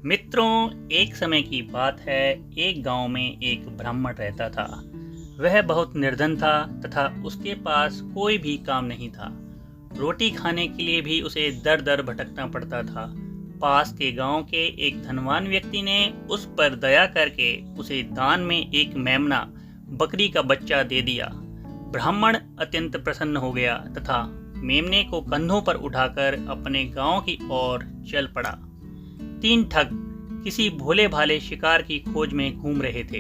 मित्रों, एक समय की बात है। एक गांव में एक ब्राह्मण रहता था। वह बहुत निर्धन था तथा उसके पास कोई भी काम नहीं था। रोटी खाने के लिए भी उसे दर दर भटकना पड़ता था। पास के गांव के एक धनवान व्यक्ति ने उस पर दया करके उसे दान में एक मेमना बकरी का बच्चा दे दिया। ब्राह्मण अत्यंत प्रसन्न हो गया तथा मेमने को कंधों पर उठाकर अपने गांव की ओर चल पड़ा। तीन ठग किसी भोले भाले शिकार की खोज में घूम रहे थे।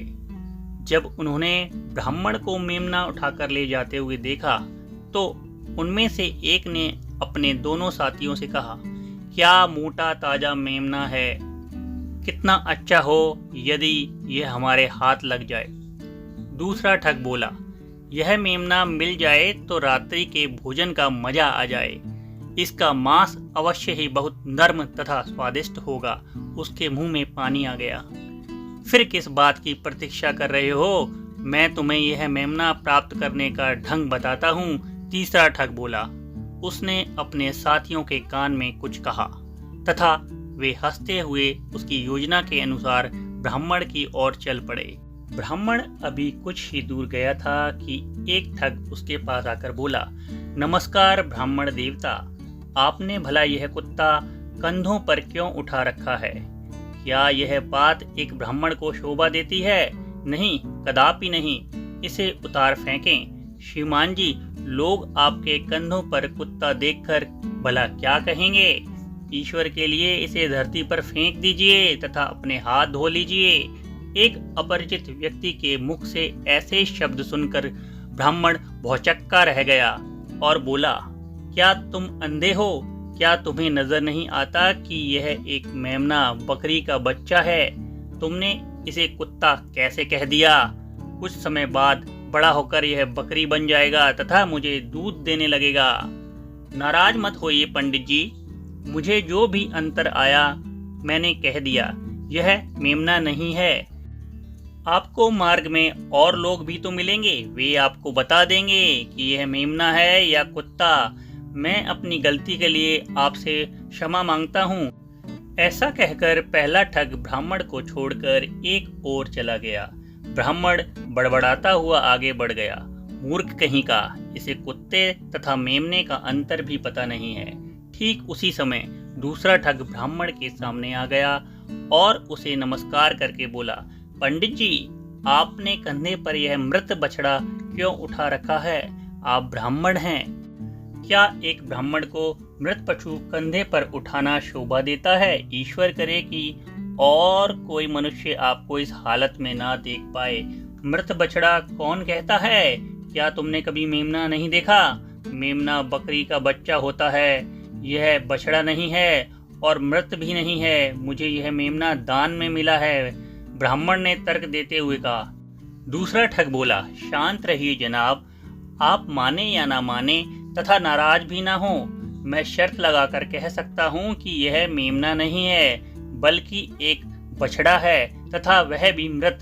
जब उन्होंने ब्राह्मण को मेमना उठाकर ले जाते हुए देखा तो उनमें से एक ने अपने दोनों साथियों से कहा, क्या मोटा ताजा मेमना है, कितना अच्छा हो यदि यह हमारे हाथ लग जाए। दूसरा ठग बोला, यह मेमना मिल जाए तो रात्रि के भोजन का मजा आ जाए। इसका मांस अवश्य ही बहुत नर्म तथा स्वादिष्ट होगा। उसके मुंह में पानी आ गया। फिर किस बात की प्रतीक्षा कर रहे हो, मैं तुम्हें यह मेमना प्राप्त करने का ढंग बताता हूँ। तीसरा ठग बोला। उसने अपने साथियों के कान में कुछ कहा तथा वे हंसते हुए उसकी योजना के अनुसार ब्राह्मण की ओर चल पड़े। ब्राह्मण अभी कुछ ही दूर गया था कि एक ठग उसके पास आकर बोला, नमस्कार ब्राह्मण देवता, आपने भला यह कुत्ता कंधों पर क्यों उठा रखा है? क्या यह बात एक ब्राह्मण को शोभा देती है? नहीं, कदापि नहीं। इसे उतार फेंकें। श्रीमान जी, लोग आपके कंधों पर कुत्ता देखकर भला क्या कहेंगे? ईश्वर के लिए इसे धरती पर फेंक दीजिए तथा अपने हाथ धो लीजिए। एक अपरिचित व्यक्ति के मुख से ऐसे शब्द सुनकर ब्राह्मण भौचक्का रह गया और बोला, क्या तुम अंधे हो? क्या तुम्हें नजर नहीं आता कि यह एक मेमना बकरी का बच्चा है? तुमने इसे कुत्ता कैसे कह दिया? कुछ समय बाद बड़ा होकर यह बकरी बन जाएगा तथा मुझे दूध देने लगेगा। नाराज मत होइए पंडित जी, मुझे जो भी अंतर आया मैंने कह दिया। यह मेमना नहीं है। आपको मार्ग में और लोग भी तो मिलेंगे, वे आपको बता देंगे कि यह मेमना है या कुत्ता। मैं अपनी गलती के लिए आपसे क्षमा मांगता हूँ। ऐसा कहकर पहला ठग ब्राह्मण को छोड़कर एक ओर चला गया। ब्राह्मण बड़बड़ाता हुआ आगे बढ़ गया। मूर्ख कहीं का, इसे कुत्ते तथा मेमने का अंतर भी पता नहीं है। ठीक उसी समय दूसरा ठग ब्राह्मण के सामने आ गया और उसे नमस्कार करके बोला, पंडित जी, आपने कंधे पर यह मृत बछड़ा क्यों उठा रखा है? आप ब्राह्मण हैं। क्या एक ब्राह्मण को मृत पशु कंधे पर उठाना शोभा देता है? ईश्वर करे कि और कोई मनुष्य आपको इस हालत में ना देख पाए। मृत बछड़ा कौन कहता है? क्या तुमने कभी मेमना नहीं देखा? मेमना बकरी का बच्चा होता है। यह बछड़ा नहीं है और मृत भी नहीं है। मुझे यह मेमना दान में मिला है, ब्राह्मण ने तर्क देते हुए कहा। दूसरा ठग बोला, शांत रहिए जनाब, आप माने या ना माने तथा नाराज भी ना हो, मैं शर्त लगाकर कह सकता हूँ कि यह मेमना नहीं है बल्कि एक बछड़ा है तथा वह भी मृत।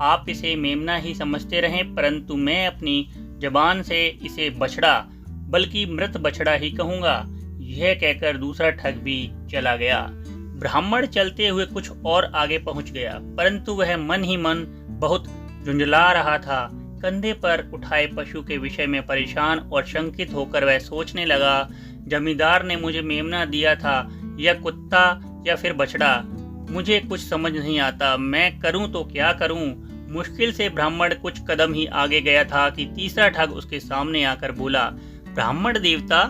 आप इसे मेमना ही समझते रहें, परंतु मैं अपनी जबान से इसे बछड़ा बल्कि मृत बछड़ा ही कहूँगा। यह कहकर दूसरा ठग भी चला गया। ब्राह्मण चलते हुए कुछ और आगे पहुंच गया, परंतु वह मन ही मन बहुत झुंझला रहा था। कंधे पर उठाए पशु के विषय में परेशान और शंकित होकर वह सोचने लगा, जमींदार ने मुझे मेमना दिया था, या कुत्ता या फिर बछड़ा, मुझे कुछ समझ नहीं आता। मैं करूं तो क्या करूं? मुश्किल से ब्राह्मण कुछ कदम ही आगे गया था कि तीसरा ठग उसके सामने आकर बोला, ब्राह्मण देवता,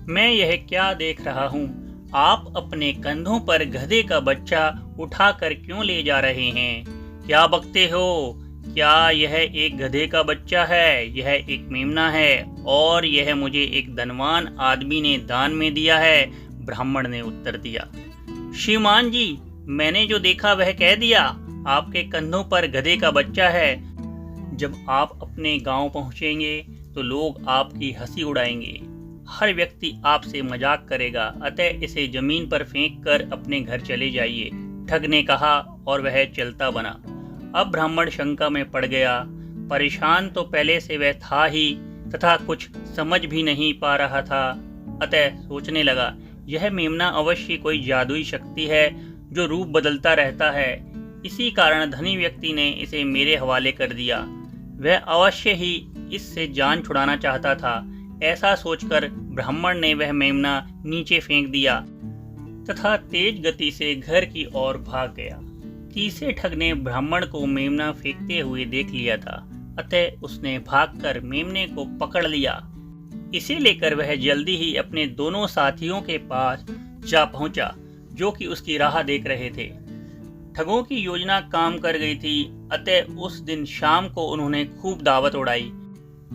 मैं यह क्या देख रहा हूँ? आप अपने कंधों पर गधे का बच्चा उठाकर क्यों ले जा रहे हैं? क्या बकते हो? क्या यह एक गधे का बच्चा है? यह एक मेमना है और यह मुझे एक धनवान आदमी ने दान में दिया है, ब्राह्मण ने उत्तर दिया। श्रीमान जी, मैंने जो देखा वह कह दिया। आपके कंधों पर गधे का बच्चा है। जब आप अपने गांव पहुंचेंगे तो लोग आपकी हंसी उड़ाएंगे। हर व्यक्ति आपसे मजाक करेगा, अतः इसे जमीन पर फेंक कर अपने घर चले जाइए, ठग ने कहा और वह चलता बना। अब ब्राह्मण शंका में पड़ गया। परेशान तो पहले से वह था ही तथा कुछ समझ भी नहीं पा रहा था, अतः सोचने लगा, यह मेमना अवश्य कोई जादुई शक्ति है जो रूप बदलता रहता है। इसी कारण धनी व्यक्ति ने इसे मेरे हवाले कर दिया। वह अवश्य ही इससे जान छुड़ाना चाहता था। ऐसा सोचकर ब्राह्मण ने वह मेमना नीचे फेंक दिया तथा तेज गति से घर की ओर भाग गया। तीसरे ठग ने ब्राह्मण को मेमना फेंकते हुए देख लिया था, अतः उसने भागकर मेमने को पकड़ लिया। इसे लेकर वह जल्दी ही अपने दोनों साथियों के पास जा पहुंचा, जो कि उसकी राह देख रहे थे। ठगों की योजना काम कर गई थी, अतः उस दिन शाम को उन्होंने खूब दावत उड़ाई।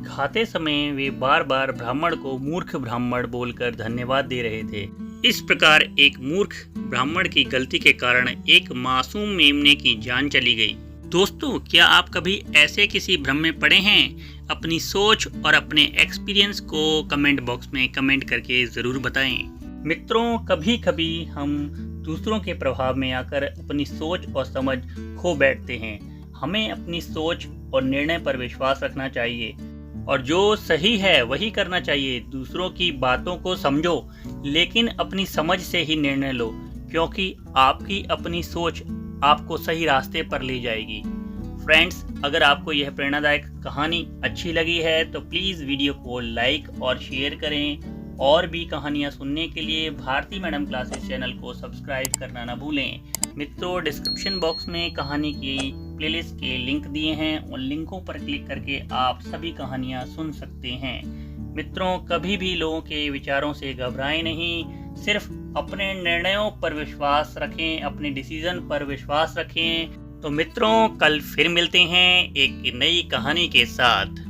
खाते समय वे बार बार ब्राह्मण को मूर्ख ब्राह्मण बोलकर धन्यवाद दे रहे थे। इस प्रकार एक मूर्ख ब्राह्मण की गलती के कारण एक मासूम मेमने की जान चली गई। दोस्तों, क्या आप कभी ऐसे किसी भ्रम में पड़े हैं? अपनी सोच और अपने एक्सपीरियंस को कमेंट बॉक्स में कमेंट करके ज़रूर बताएं। मित्रों, कभी कभी हम दूसरों के प्रभाव में आकर अपनी सोच और समझ खो बैठते हैं। हमें अपनी सोच और निर्णय पर विश्वास रखना चाहिए और जो सही है वही करना चाहिए। दूसरों की बातों को समझो, लेकिन अपनी समझ से ही निर्णय लो, क्योंकि आपकी अपनी सोच आपको सही रास्ते पर ले जाएगी। फ्रेंड्स, अगर आपको यह प्रेरणादायक कहानी अच्छी लगी है तो प्लीज़ वीडियो को लाइक और शेयर करें। और भी कहानियाँ सुनने के लिए भारती मैडम क्लासेस चैनल को सब्सक्राइब करना न भूलें। मित्रों, डिस्क्रिप्शन बॉक्स में कहानी की प्लेलिस्ट के लिंक दिए हैं, उन लिंकों पर क्लिक करके आप सभी कहानियाँ सुन सकते हैं। मित्रों, कभी भी लोगों के विचारों से घबराएं नहीं, सिर्फ अपने निर्णयों पर विश्वास रखें, अपने डिसीजन पर विश्वास रखें। तो मित्रों, कल फिर मिलते हैं एक नई कहानी के साथ।